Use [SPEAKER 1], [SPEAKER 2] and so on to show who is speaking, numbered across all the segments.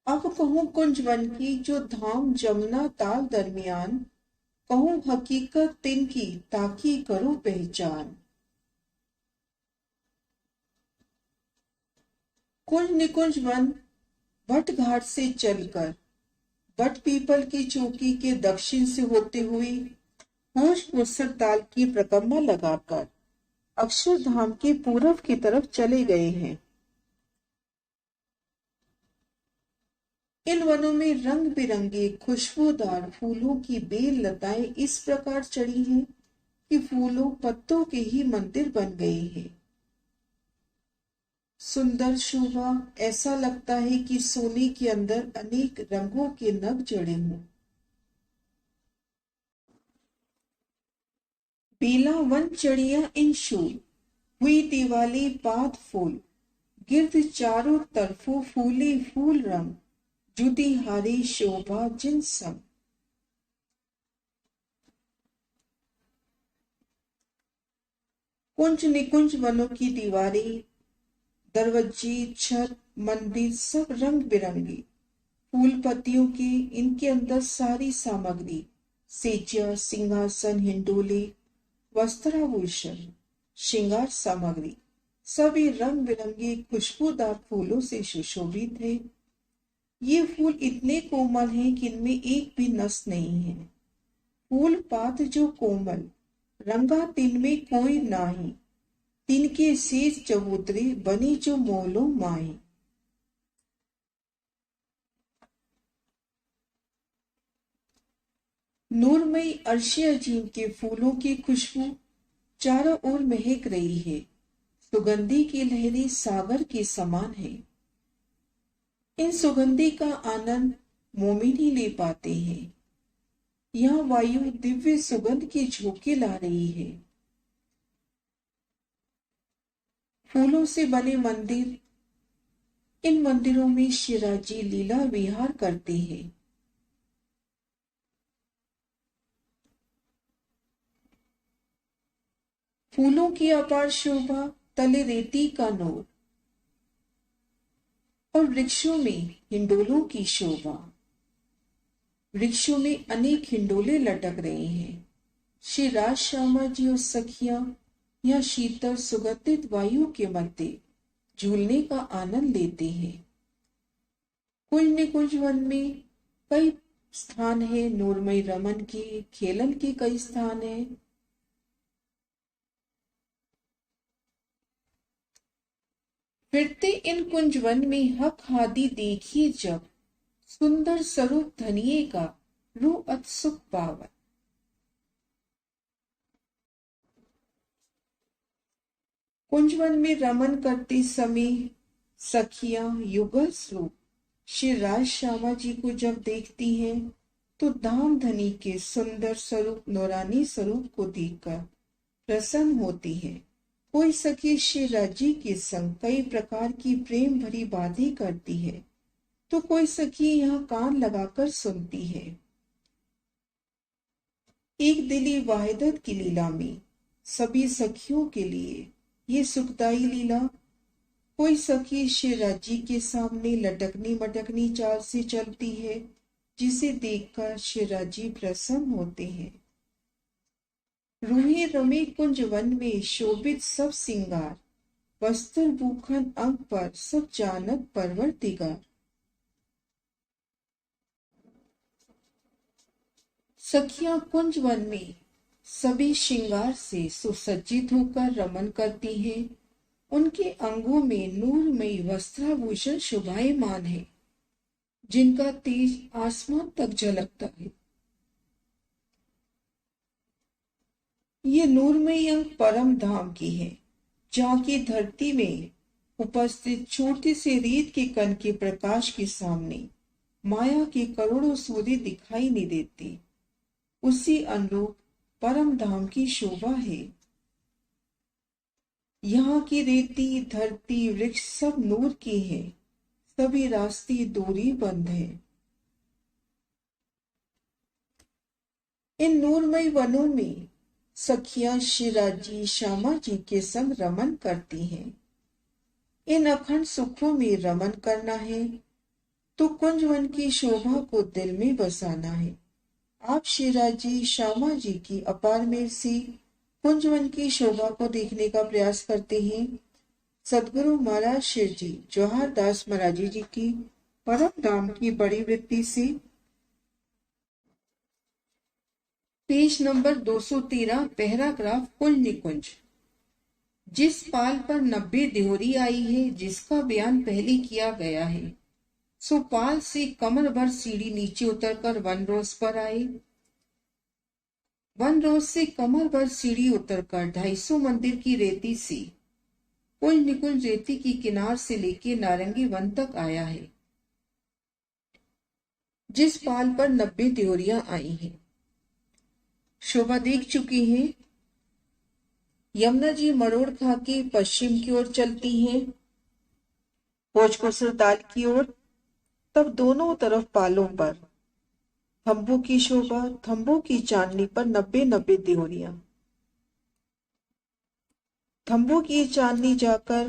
[SPEAKER 1] अब कहूँ कुंजवन की जो धाम जमुना ताल दरमियान, कहूँ हकीकत तिनकी ताकि करो पहचान। कुंज निकुंज वन भट्ट घाट से चलकर बट पीपल की चौकी के दक्षिण से होते हुए होश मुसर ताल की प्रकम्मा लगाकर अक्षरधाम के पूरब की तरफ चले गए हैं। इन वनों में रंग बिरंगे खुशबूदार फूलों की बेल लताएं इस प्रकार चढ़ी हैं कि फूलों पत्तों के ही मंदिर बन गए हैं। सुंदर शोभा, ऐसा लगता है कि सोने के अंदर अनेक रंगों के नग जड़े हों। पीला वन चढ़िया इन शूल, हुई दिवाली पात फूल, गिर्द चारों तरफों फूले फूल रंग, जुदी हारी शोभा जिन संग। कुंज निकुंज वनों की दीवारें, दरवाजे, छत, मंदिर सब रंग बिरंगी फूल पत्तियों के, इनके अंदर सारी सामग्री, सेजा, सिंहासन, हिंडोले, वस्त्राभूषण, श्रृंगार सामग्री सभी रंग बिरंगे खुशबूदार फूलों से सुशोभित है। ये फूल इतने कोमल हैं कि इनमें एक भी नस नहीं है। फूल पात जो कोमल, रंगा तिन में कोई नाही, तिनके शेष चबूतरे बनी जो मोलो माही। नूरमयी अर्श अजीम के फूलों की खुशबू चारों ओर महक रही है। सुगंधी की लहरें सागर के समान है। इन सुगंधी का आनंद मोमिन ही ले पाते हैं। यह वायु दिव्य सुगंध की झोंके ला रही है। फूलों से बने मंदिर, इन मंदिरों में शिराजी लीला विहार करते हैं। फूलों की अपार शोभा, तले रेती का नूर और वृक्षों में हिंडोलों की शोभा। वृक्षों में अनेक हिंडोले लटक रहे हैं। श्री राज श्यामा जी और सखियां यह शीतल सुगंधित वायु के मध्य झूलने का आनंद लेते हैं। कुंज निकुंज वन में कई स्थान है, नूरमयी रमन के खेलन के कई स्थान है। फिरते इन कुंजवन में हक हादी देखिए जब, सुंदर स्वरूप धनिये का रूह अत्सुक पावन। कुंजवन में रमन करते समय सखियां युगल स्वरूप श्री राज श्यामा जी को जब देखती हैं तो धाम धनी के सुंदर स्वरूप नौरानी स्वरूप को देखकर प्रसन्न होती है। कोई सखी श्री राजी के संग कई प्रकार की प्रेम भरी बातें करती है तो कोई सखी यहाँ कान लगाकर सुनती है। एक दिली वाहिदत की लीला में सभी सखियों के लिए ये सुखदाई लीला। कोई सखी श्री राजी के सामने लटकनी मटकनी चाल से चलती है जिसे देखकर श्री राजी प्रसन्न होते हैं। रूहे रमे कुंज वन में शोभित सब सिंगार, वस्त्र भूखन अंग पर सब जानत परवरदिगार। सखियां कुंज वन में सभी श्रृंगार से सुसज्जित होकर रमन करती हैं। उनके अंगों में नूरमयी वस्त्राभूषण शोभायमान है जिनका तेज आसमान तक झलकता है। ये नूरमयी अंग परम धाम की है, जहाँ की धरती में उपस्थित छोटे से रेत के कण के प्रकाश के सामने माया के करोड़ों सूर्य दिखाई नहीं देते। उसी अनुरूप परम धाम की शोभा है। यहाँ की रेती, धरती, वृक्ष सब नूर के हैं। सभी रास्ते दूरी बंद है। इन नूरमय वनों में सखियां शिराजी श्यामा जी के संग रमन करती हैं। इन अखंड सुखों में रमन करना है तो कुंजवन की शोभा को दिल में बसाना है। आप शिराजी श्यामा जी की अपार मेर से कुंजवन की शोभा को देखने का प्रयास करते हैं। सदगुरु महाराज शिव जी जवाहर दास महाराजी जी की परम नाम की बड़ी वृत्ति से पेज नंबर 213 पैराग्राफ कुल निकुंज। जिस पाल पर 90 देहोरी आई है, जिसका बयान पहले किया गया है, सो पाल से कमर भर सीढ़ी नीचे उतरकर वन रोज पर आए। वन रोज से कमर भर सीढ़ी उतरकर 250 मंदिर की रेती से कुल निकुंज रेती की किनार से लेके नारंगी वन तक आया है। जिस पाल पर 90 देहोरियां आई हैं, शोभा देख चुकी हैं। यमुना जी मरोड़ खा के पश्चिम की ओर चलती हैं, भोजपुर दाल की ओर। तब दोनों तरफ पालों पर थंबों की शोभा, थंबों की चांदनी पर 90 देहोरियां। थंबों की चांदनी जाकर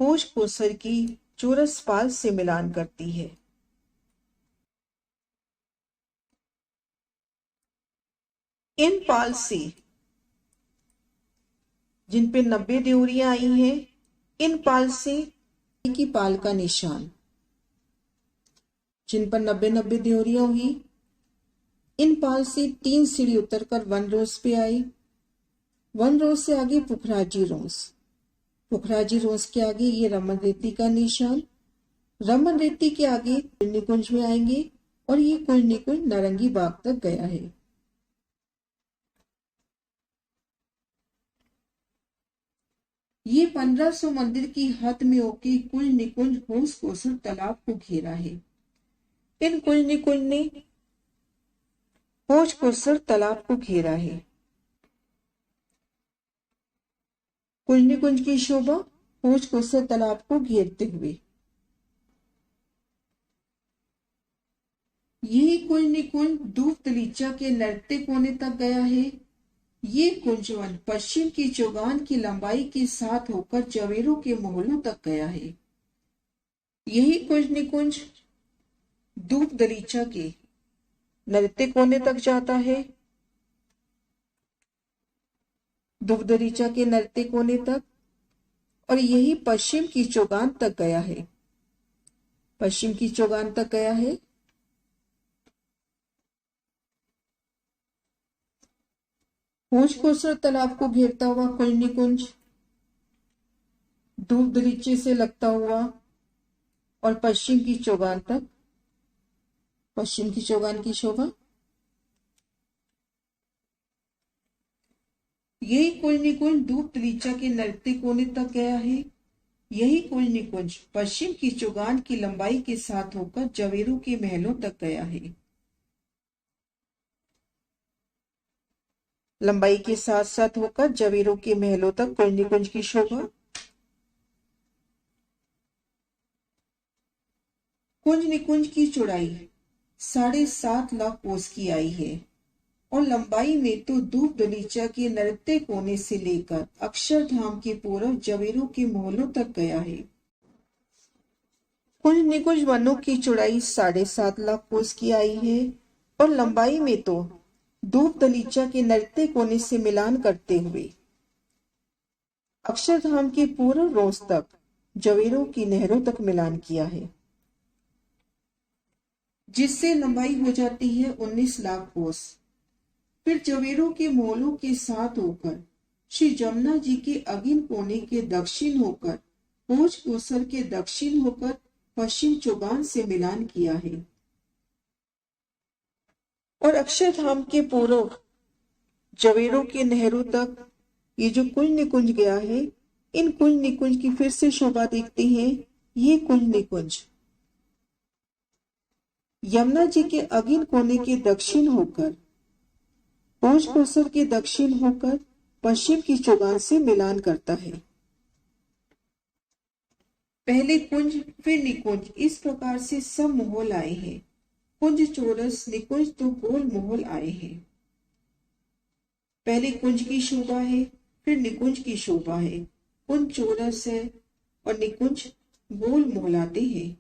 [SPEAKER 1] भोजपुर की चोरस पाल से मिलान करती है। इन पाल से जिन पे 90 देहोरियां आई हैं, इन पाल से की पाल का निशान, जिन पर 90 देहोरियां हुई, इन पाल से 3 सीढ़ी उतरकर वन रोज पे आई। वन रोज से आगे पुखराजी रोज, पुखराजी रोज के आगे ये रमन रेती का निशान, रमन रेती के आगे कुल निकुंज में आएंगे और ये कुल निकुंज नारंगी बाग तक गया है। ये 1500 मंदिर की हद में होके कुल निकुंज होश तालाब को घेरा है। इन कुल निकुंज ने होश तालाब को घेरा है। कुल निकुंज की शोभा होश तालाब को घेरते हुए। यही कुल निकुंज दूब दलीचा के नृत्य कोने तक गया है। ये कुंजवन पश्चिम की चौगान की लंबाई के साथ होकर जवेरों के मोहल्लों तक गया है। यही कुल निकुंज दूब दलीचा के नृत्य कोने तक जाता है, दूब दलीचा के नृत्य कोने तक, और यही पश्चिम की चौगान तक गया है, पश्चिम की चौगान तक गया है। भोजपुर तालाब को घेरता हुआ कुल निकुंज दूब दलीचे से लगता हुआ और पश्चिम की चौगान तक, पश्चिम की चौगान की शोभा। यही कुल निकुंज दूब दलीचा के नृत्य कोने तक गया है। यही कुल निकुंज पश्चिम की चौगान की लंबाई के साथ होकर जवेरों के महलों तक गया है। लंबाई के साथ साथ होकर जवेरों के महलों तक कुल निकुंज की शोभा। कुंज निकुंज की चौड़ाई 7.5 लाख कोस की आई है और लंबाई में तो दूब दलीचा के नृत्य कोने से लेकर अक्षरधाम के पूर्व जवेरों के मोहल्लों तक गया है। कुंज निकुंज वनों की चौड़ाई 7.5 लाख कोस की आई है और लंबाई में तो दूब दलीचा के नृत्य कोने से मिलान करते हुए अक्षरधाम के पूर्व रोज तक जवेरों की नहरों तक मिलान किया है, जिससे लंबाई हो जाती है 19 लाख कोस। फिर जवेरों के मोहल्लों के साथ होकर श्री जमुना जी के अगिन कोने के दक्षिण होकर भोजपुर के दक्षिण होकर पश्चिम चौगान से मिलान किया है और अक्षरधाम के पूर्व जवेरों के नहरों तक ये जो कुल निकुंज गया है, इन कुल निकुंज की फिर से शोभा देखते हैं। ये कुल निकुंज यमुना जी के अगिन कोने के दक्षिण होकर भोजपुर के दक्षिण होकर पश्चिम की चौगान से मिलान करता है। पहले कुंज फिर निकुंज, इस प्रकार से सब मोहल आए हैं। कुंज चौरस, निकुंज तो गोल मोहल आए हैं। पहले कुंज की शोभा है, फिर निकुंज की शोभा है। कुंज चौरस है और निकुंज गोल मोहल आते हैं।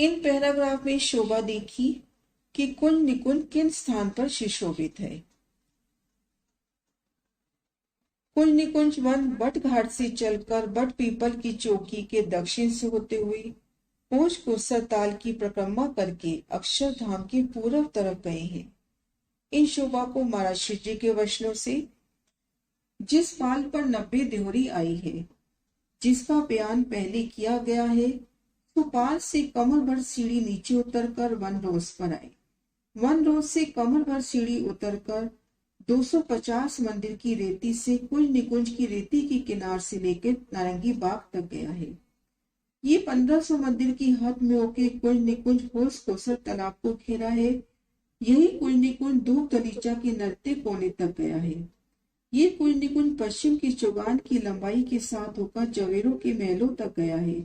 [SPEAKER 1] इन पैराग्राफ में शोभा देखी कि कुंज निकुंज किन स्थान पर सुशोभित है। कुंज निकुंज वन बट घाट से चलकर बट पीपल की चौकी के दक्षिण से होते हुए पोष कोसर ताल की परिक्रमा करके अक्षरधाम के पूर्व तरफ गए हैं। इन शोभा को महाराज जी के वचनों से जिस पाल पर 90 देहरी आई है, जिसका बयान पहले किया गया है, तो पाल से कमर भर सीढ़ी नीचे उतरकर वन रोज पर आए। वन रोज से कमर भर सीढ़ी उतरकर 250 मंदिर की रेती से कुंज निकुंज की रेती के किनार से लेकर नारंगी बाग तक गया है। ये 1500 मंदिर की हद में होके कुंज निकुंज होश कोसर तालाब को घेरा है। यही कुंज निकुंज धूप दलीचा के नृत्य कोने तक गया है। ये कुंज निकुंज पश्चिम की चौगान की लंबाई के साथ होकर जवेरों के महलों तक गया है।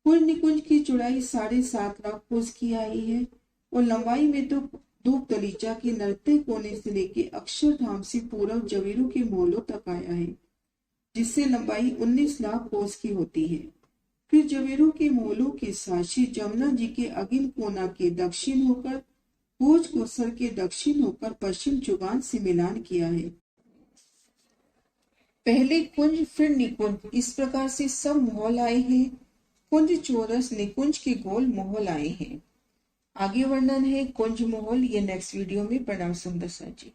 [SPEAKER 1] कुंज निकुंज की चौड़ाई 7.5 लाख कोस की आई है और लंबाई में तो धूप दलीचा के नृत्य कोने से लेके अक्षरधाम से पूर्व जवेरों के महलों तक आया है, जिससे लंबाई 19 लाख कोस की होती है। फिर जवेरों के महलों के साक्षी जमुना जी के अगिन कोना के दक्षिण होकर भोज कोसर के दक्षिण होकर पश्चिम चौगान से मिलान किया है। पहले कुंज फिर निकुंज, इस प्रकार से सब महल आए हैं। कुंज चौरस निकुंज के गोल महल आए हैं। आगे वर्णन है कुंज महल, ये नेक्स्ट वीडियो में। प्रणाम सुंदर सा जी।